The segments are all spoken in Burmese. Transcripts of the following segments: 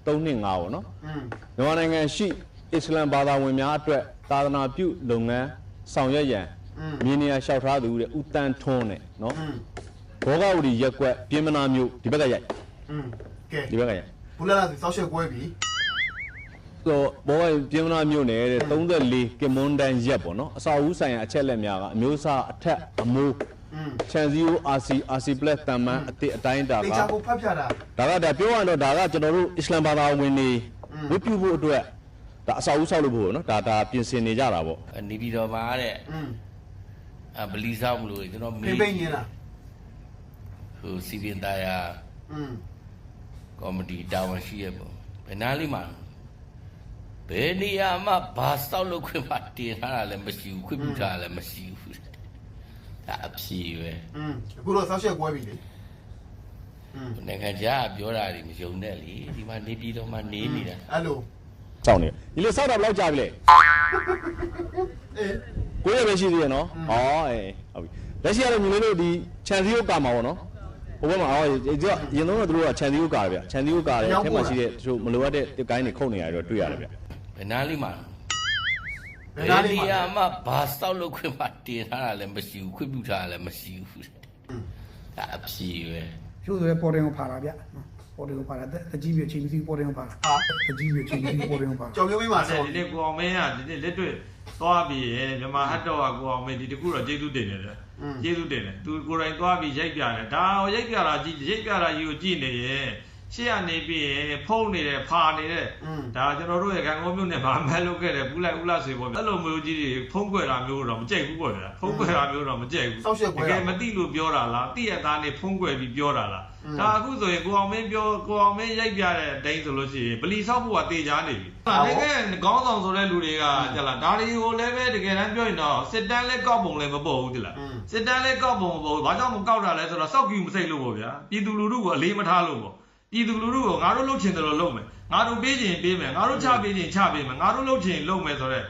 3နှစ်5ပေါ့နော်မြန်မာနိုင်ငံရှိအစ္စလမ်ဘာသာဝင်များအတွက်သာသနာပြုလုပ်ငန်းဆောင်ရွက်ရန်မြေနေရာလျှောက်ထားသူတဲ့ဦးတန်းထွန်းနဲ့နော်ဘောဂဝတီရက်ကွက်ပြင်းမနာမျိုးဒီဘက်ကရိုက်ကဲဒီဘက်ကရိုက်ဘူးလားစောက်ရှက်ကွဲပြီဆိုဘောပြင်းမနာမျိုးနဲ့34ကင်မွန်တန်ရက်ပေါ့နော်အစာဦးဆိုင်ရာအချက်လက်များကအမျိုးအစားအထက်အမိုးချန်စီယို RC plus တမန်အတိအတိုင်းတာကတေချာကိုဖတ်ပြတာဒါပြောရတော့ဒါကကျွန်တော်တို့အစ္စလမ်ဘာသာဝင်တွေဝတ်ပြုဖို့အတွက်ဒါအစာဦးဆောက်လို့ဖို့နော်ဒါပြင်ဆင်နေကြတာပေါ့နေပြီးတော့ပါတဲ့ဗလီဆောင်မလို့ကျွန်တော်မေးပိတ်နေလားဟိုစီပင်သားယာကော်မတီတာဝန်ရှိရပေါ့ဘယ်နားလေးမှာဘယ်နေရာမှာဘာစောက်လို့ခွင့်မတင်ထားတာလည်းမရှိဘူးခွင့်ပြုထားတာလည်းမရှိဘူးဒါအဖြေပဲအခုတော့စောက်ရှက်ကွဲပြီလေနိုင်ငံခြားပြောတာတွေမယုံနဲ့လေဒီမှာနေပြည်တော်မှာနေနေတာအဲ့လိုစောက်နေဒီလိုစောက်တာဘယ်လောက်ကြာပြီလဲကိုရပဲရှိသေးရနော်ဟောဟုတ်ပြီလက်ရှိကတော့ညီလေးတို့ဒီချန်စီယိုကာမှာပေါ့နော်ဟိုဘက်မှာဒီရင်တော့တို့ကချန်စီယိုကာဗျချန်စီယိုကာတယ်ထဲမှာရှိတဲ့တို့မလိုအပ်တဲ့တစ်ကိုင်းတွေခုတ်နေရတော့တွေ့ရတယ်ဗျဘယ်နားလေးမှာဘယ်နေရာမှာဘာစောက်လို့ခွင့်မတင်ထားတာလည်းမရှိဘူးခွင့်ပြုထားတာလည်းမရှိဘူးဒါအဖြေပဲကျိုးဆိုရဲပေါ်တင်ကိုဖာတာဗျပေါ်တင်ကိုဖာတာတကြီးပြချင်းစီပေါ်တင်ကိုဖာတာတကြီးပြချင်းစီပေါ်တင်ကိုဖာကြော်မျိုးမင်းပါဆိုဒီနေ့ကိုအောင်မင်းကဒီနေ့လက်တွေ့သွားပြီးရမြန်မာဟတ်တော့ကကိုအောင်မင်းဒီတခုတော့ကျေးဇူးတင်တယ်ကျေးဇူးတင်တယ်သူကိုယ်တိုင်သွားပြီးရိုက်ပြတယ်ဒါရိုက်ပြတာကြီးကိုကြည့်နေရင်ရှေ့ကနေပြီးရင်ဖုံးနေတယ်ဖာနေတယ်ဒါကျွန်တော်တို့ရဲ့ကံကောမျိုးနဲ့ဗာမဲလုပ်ခဲ့တယ်ဘူးလိုက်ဦးလားဆိုပေါ့အဲ့လိုမျိုးကြီးတွေဖုံးကွယ်တာမျိုးတော့မကြိုက်ဘူးပေါ့ဗျာဖုံးကွယ်တာမျိုးတော့မကြိုက်ဘူးတကယ်မသိလို့ပြောတာလားတိရသားနဲ့ဖုံးကွယ်ပြီးပြောတာလားဒါအခုဆိုရင်ကိုအောင်မင်းရိုက်ပြတဲ့အတိုင်းဆိုလို့ရှိရင်ဗလီဆောက်ဖို့ကတေချာနေပြီနိုင်ငံခေါင်းဆောင်ဆိုတဲ့လူတွေကကြလားဒါတွေကိုလည်းပဲတကယ်တမ်းပြောရင်တော့စစ်တမ်းလဲကောက်ပုံလည်းမပေါ်ဘူးတိလားစစ်တမ်းလဲကောက်ပုံမပေါ်ဘူးဘာကြောင့်မကောက်တာလဲဆိုတော့စောက်ကြည့်မစိတ်လို့ပေါ့ဗျာပြည်သူလူထုကိုအလေးမထားလို့ပေါ့ပြည်သူလူထုကိုငါတို့လှုပ်ချင်တယ်လို့လုပ်မယ်ငါတို့ပေးချင်ပေးမယ်ငါတို့ချပေးချင်ချပေးမယ်ငါတို့လှုပ်ချင်လုပ်မယ်ဆိုတော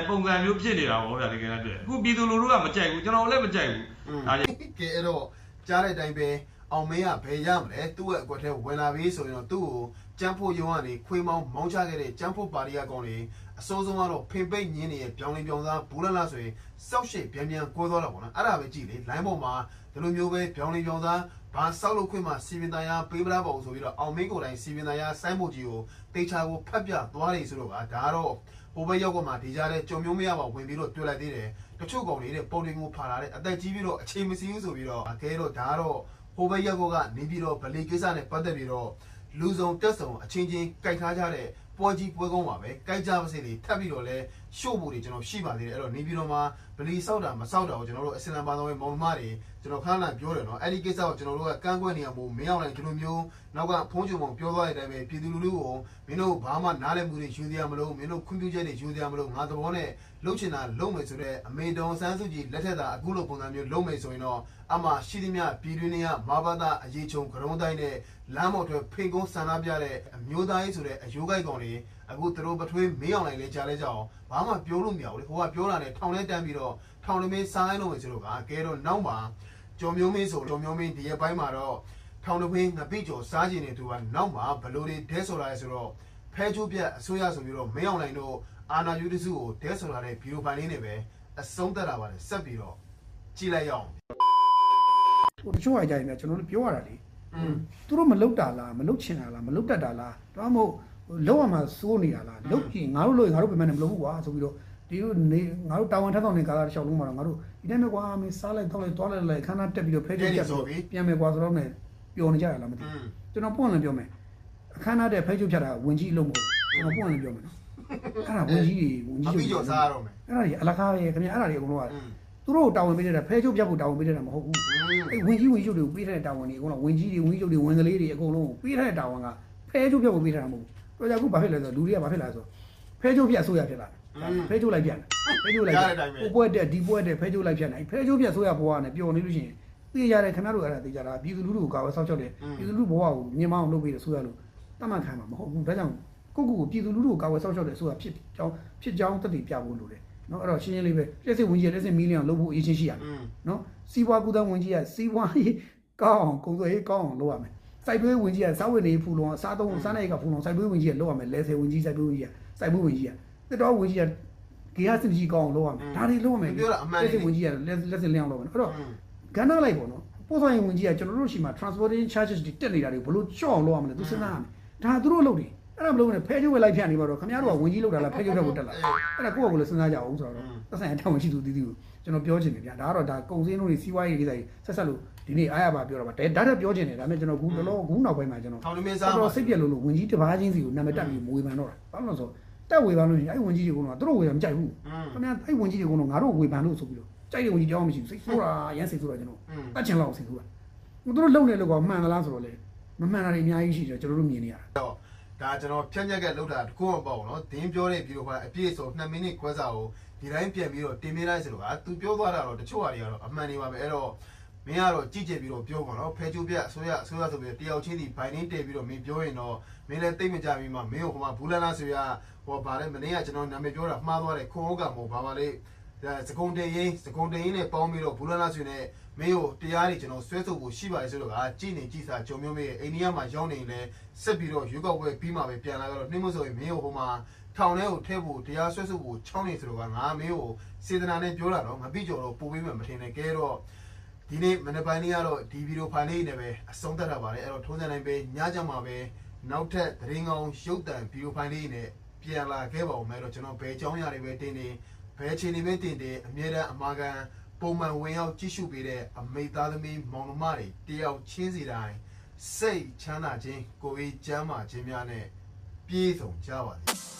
့ပုံစံမျိုးဖြစ်နေတာပေါ့ဗျာတကယ်တမ်းပြောအခုပြည်သူလူထုကမကြိုက်ဘူးကျွန်တော်လည်းမကြိုက်ဘူးဒါကဲအဲ့တော့ကြားတဲ့အတိုင်းပဲအောင်မင်းကဘယ်ရမလဲသူ့ရဲ့အကွက်ထဲဝင်လာပြီဆိုရင်တော့သူ့ကိုကျန်းဖို့ရုံးကနေခွေးမောင်းမောင်းချခဲ့တဲ့ကျန်းဖို့ပါရီယာကောင်တွေအစိုးဆုံးကတော့ဖင်ပိတ်ညင်းနေရဲ့ပြောင်းလင်းပြောင်းစားဘူးလလားဆိုရင်စောက်ရှစ်ပြန်ကွဲသွားတာပေါ့နော်အဲ့ဒါပဲကြည့်လေလိုင်းပေါ်မှာဒီလိုမျိုးပဲပြောင်းလင်းပြောင်းစားဘာစောက်လို့ခွင့်မှာစီပင်သားရပေးမလားပေါ့ဆိုပြီးတော့အောင်မင်းကိုယ်တိုင်စီပင်သားရစိုင်းဖို့ကြီးကိုတေချာကိုဖတ်ပြသွားနေဆိုတော့ဒါကတော့ဟိုဘက်ရောက်ကမှဒီကြားတဲ့ကြုံမျိုးမရပါဝင်ပြီးတော့တွေ့လိုက်သေးတယ်တချို့ကောင်တွေတဲ့ပုံတွေကိုဖာလာတဲ့အသက်ကြီးပြီးတော့အချိန်မစီဘူးဆိုပြီးတော့အကဲတော့ဒါကတော့ဟိုဘက်ရက်ကနေပြီးတော့ဗလီကိစ္စနဲ့ပတ်သက်ပြီးတော့လူစုံတက်စုံအချင်းချင်းကြိုက်ထားကြတဲ့ပွဲကြီးပွဲကောင်းပါပဲကြိုက်ကြပါစေလေထပ်ပြီးတော့လဲရှို့ဖို့တွေကျွန်တော်ရှိပါသေးတယ်အဲ့တော့နေပြီးတော့မှဗလီဆောက်တာမဆောက်တာကိုကျွန်တော်တို့အစလမ်ဘာသာဝင်မောင်နှမတွေကျွန်တော်ခဏခဏပြောတယ်နော်အဲ့ဒီကိစ္စကိုကျွန်တော်တို့ကကန့်ကွက်နေရမို့မင်းအောင်လည်းဒီလိုမျိုးနောက်ကဖုံးချုံမောင်ပြောသွားတဲ့အတိုင်းပဲပြည်သူလူထုကိုမင်းတို့ဘာမှနားလည်မှုတွေယူစရာမလိုမင်းတို့ခွင့်ပြုချက်တွေယူစရာမလိုငါသဘောနဲ့လှုပ်ချင်တာလုပ်မယ်ဆိုတော့အမေတော်ဆန်းစုကြည်လက်ထက်သာအခုလိုပုံစံမျိုးလုပ်မယ်ဆိုရင်တော့အမှရှိသမျှပြည်တွင်းတွေကမာဘာသာအရေးချုံကရုံးတိုင်းနဲ့လမ်းပေါ်ထွက်ဖိန်ကုန်းဆန္ဒပြတဲ့အမျိုးသားရေးဆိုတဲ့အယိုးကိုက်ကောင်တွေအခုသူတို့ပထွေးမင်းအောင်လိုက်လဲကြားလဲကြအောင်ဘာမှပြောလို့မရဘူးလေဟိုကပြောတာနဲ့ထောင်လဲတန်းပြီးတော့ထောင်လမင်းစားလို့မယ်ဆိုတော့ကဲတော့နောက်မှာကျော်မျိုးမင်းဆိုကျော်မျိုးမင်းဒီရက်ပိုင်းမှာတော့ထောင်တပင်းငပိကျော်စားကျင်နေသူကနောက်မှာဘလို့တွေဒဲဆိုတာလဲဆိုတော့ဖဲချိုးပြတ်အစိုးရဆိုပြီးတော့မင်းအောင်လိုက်တို့အာနာယူတစုကိုဒဲဆိုတာတဲ့ဗီဒီယိုဖိုင်လေးနဲ့ပဲအဆုံးသတ်တာပါလေဆက်ပြီးတော့ကြည့်လိုက်ရအောင်ဟိုတချို့အကြိုင်များကျွန်တော်တို့ပြောရတာလေသူတို့မလုတ်တာလားမလုတ်ချင်တာလားမလုတ်တတ်တာလားဒါမှမဟုတ်လောက်ရမှာစိုးနေတာလားလုတ်ရင်ငါတို့လို့ငါတို့ပြန်မလုပ်ဘူးကွာဆိုပြီးတော့ဒီလိုနေငါတို့တာဝန်ထမ်းဆောင်နေကာလတစ်လျှောက်လုံးမှာတော့ငါတို့ဒီတိုင်းပဲကွာမင်းစားလိုက်တော့လိုက်သွားလိုက်ခဏတက်ပြီးတော့ဖဲချုပ်ချက်ပြန်မယ်ကွာဆိုတော့ねပျော်နေကြရလားမသိဘူးကျွန်တော်ပွင့်လည်းပြောမယ်အခမ်းအနားတဲ့ဖဲချုပ်ဖြတ်တာဝင်ကြီးအလုပ်မဟုတ်ကျွန်တော်ပွင့်လည်းပြောမယ်နော်အဲ့ဒါဝင်ကြီးအပြီးကျော်စားရတော့မယ်အဲ့ဒါကြီးအလကားရဲ့ခင်ဗျအဲ့ဒါကြီးအကုန်လုံးကသူတို့တာဝန်ပေးတဲ့ဖဲချုပ်ဖြတ်ဖို့တာဝန်ပေးတဲ့တာမဟုတ်ဘူးအဲ့ဝင်ကြီးချုပ်တွေကိုပေးတဲ့တာဝန်တွေအကုန်လုံးဝင်ကြီးတွေဝင်ချုပ်တွေဝင်ကလေးတွေအကုန်လုံးပေးတဲ့တာဝန်ကဖဲချုပ်ဖြတ်ဖို့ပေးတာမဟုတ်ဘူးတော့ကြခုဘာဖြစ်လဲဆိုတော့လူတွေကဘာဖြစ်လာဆိုဖဲချုပ်ဖြတ်အစိုးရဖြစ်လာဖဲချုပ်လိုက်ပြန်ဖဲချုပ်လိုက်ဟိုပွဲတက်ဒီပွဲတက်ဖဲချုပ်လိုက်ပြန်နိုင်ဖဲချုပ်ဖြတ်အစိုးရဘဝနဲ့ပျော်နေလို့ရှိရင်သိကြတယ်ခင်ဗျားတို့အဲ့ဒါသိကြတာပြည်သူလူထုကိုကာဝယ်ဆောက်ချောက်တယ်ပြည်သူလူဘဝကိုမြင်မအောင်လုပ်ပေးတယ်ဆိုရလို့တတ်မှတ်ခံမှာမဟုတ်ဘူးဒါကြောင့်ကိုပြည်သူလူထုကိုကာဝယ်ဆောက်ချောက်တယ်ဆိုတာဖြစ်ကြောင်းတက်တည်ပြဖို့လိုတယ်နော်အဲ့တော့ရှင်းရှင်းလေးပဲလက်စစ်ဝင်ကြီးလက်စစ်မီလီယံလုပ်ဖို့အရေးချင်းရှိရတယ်နော်စီးပွားကူးသန်းဝင်ကြီးကစီးပွားရေးကောင်းအောင်ကုန်သွယ်ရေးကောင်းအောင်လုပ်ရမယ် စိုက်ပျိုးဝင်ကြီးကစားဝတ်နေဖူလုံစားသုံးစားနေကဖူလုံစိုက်ပျိုးဝင်ကြီးကလောက်ရမယ်လဲဆယ်ဝင်ကြီးစိုက်ပျိုးဝင်ကြီးကစိုက်ပျိုးဝင်ကြီးကတက်တော်ဝင်ကြီးကဂေယစင်ကြီးကောင်းလောက်ရမယ်ဒါတွေလောက်ရမယ်လက်စင်ဝင်ကြီးကလက်စင်လျောင်းလောက်မယ်အဲ့တော့ကဏ္ဍလိုက်ပေါ့နော်ပို့ဆောင်ရင်ဝင်ကြီးကကျွန်တော်တို့ရှိမှာ transportation charges တွေတက်နေတာတွေဘလို့ချော့အောင်လောက်ရမယ်သူစဉ်းစားရမယ်ဒါသူတို့လုပ်တယ်အဲ့ဒါမလုပ်နဲ့ဖဲကျုပ်ဝဲလိုက်ဖြတ်နေပါတော့ခင်ဗျားတို့ကဝင်ကြီးလောက်တာလားဖဲကျုပ်တော့တက်လာအဲ့ဒါကိုယ့်ကိုယ်လည်းစဉ်းစားကြအောင်ဆိုတော့သက်ဆိုင်တောင်းရှိသူတီးတီးကိုကျွန်တော်ပြောချင်တယ်ဗျာဒါကတော့ဒါကုံစင်းတို့တွေစီးပွားရေးကိစ္စကြီးဆက်ဆက်လို့ဒီနေ့အားရပါပြောတာပါဒါတက်ပြောချင်တယ်ဒါပေမဲ့ကျွန်တော်ခုနောက်ပိုင်းမှာကျွန်တော်တော့စိတ်ပြက်လို့ဝင်ကြီးတစ်ပါးချင်းစီကိုနာမည်တက်ပြီးမဝေဖန်တော့တာဘာလို့လဲဆိုတက်ဝေဖန်လို့ရှိရင်အဲ့ဝင်ကြီးတွေကတော့သူတို့ဝေဖန်မကြိုက်ဘူးခင်ဗျာအဲ့ဝင်ကြီးတွေကတော့ငါတို့ဝေဖန်လို့ဆိုပြီးတော့ကြိုက်တဲ့ဝင်ကြီးတောင်းမရှိဘူးစိတ်ဆိုးတာရမ်းစိတ်ဆိုးတာကျွန်တော်တတ်ချင်လောက်စိတ်ဆိုးတာသူတို့လုံနေလို့ကမှန်သလားဆိုတော့လေမမှန်တာတွေအများကြီးရှိတယ်ကျွန်တော်တို့မြင်နေရတာတော့ဒါကျွန်တော်ဖြန့်ညက်ကလောက်တာတခုမှပေါ့နော်ဒင်းပြောတဲ့ဗီဒီယိုဖိုင်အပြည့်စုံ2မိနစ်ခွဲစာကိုဒီတိုင်းပြန်ပြီးတော့တင်ပေးလိုက်ဆိုတော့သူပြောသွားတာတော့တချို့ဟာတွေကတော့အမှန်တွေပါပဲအဲ့တော့မင်းကတော့ကြည့်ကြပြီးတော့ပြောပါတော့ဖဲချိုးပြအစိုးရဆိုပြီးတယောက်ချင်းစီဘိုင်နေတည်ပြီးတော့မင်းပြောရင်တော့မင်းလည်းတိတ်မကြပြီးမှမင်းကိုဟိုမှာဘူးလန်းလားဆိုရဟောဗါလဲမင်းကကျွန်တော်နာမည်ပြောတာမှားသွားတယ်ခွန်ဟုတ်ကမို့ဗါပါလေစကုံတင်ရင်နဲ့ပေါင်းပြီးတော့ဘူးလန်းလားဆိုနေမင်းကိုတရားတွေကျွန်တော်ဆွဲထုတ်ဖို့ရှိပါတယ်ဆိုတော့ကြည်နေကြည်စာဂျုံမျိုးမေးအိန္ဒိယမှာရောက်နေလဲဆက်ပြီးတော့ရွေးကောက်ပွဲပြီးမှပဲပြန်လာတော့နှိမ့်မဆိုရင်မင်းကိုဟိုမှာထောင်ထဲကိုထည့်ဖို့တရားဆွဲထုတ်ဖို့ချောင်းနေဆိုတော့ငါမင်းကိုစေတနာနဲ့ပြောတာတော့ငါပြီးကြော်တော့ပို့ပေးမှမထင်နဲ့ကဲတော့ဒီနေ့မနေ့ပိုင်းလေးကတော့ဒီဗီဒီယိုဖိုင်လေးနဲ့ပဲအဆုံးသတ်တာပါတယ်အဲ့တော့ထုံးစံတိုင်းပဲညကြမှာပဲနောက်ထပ်သတင်းကောင်းရုပ်သံဗီဒီယိုဖိုင်လေးနဲ့ပြန်လာခဲ့ပါဦးမယ်တော့ကျွန်တော်ဘယ်အကြောင်းအရာတွေပဲတင်နေဘယ်အခြေအနေပဲတင်တယ်အမြဲတမ်းအမာခံပုံမှန်ဝင်ရောက်ကြည့်ရှုပေးတဲ့အမိသားသမီးမောင်နှမတွေတယောက်ချင်းစီတိုင်းစိတ်ချမ်းသာခြင်းကိုယ်ရေးကျန်းမာခြင်းများနဲ့ပြည့်စုံကြပါစေ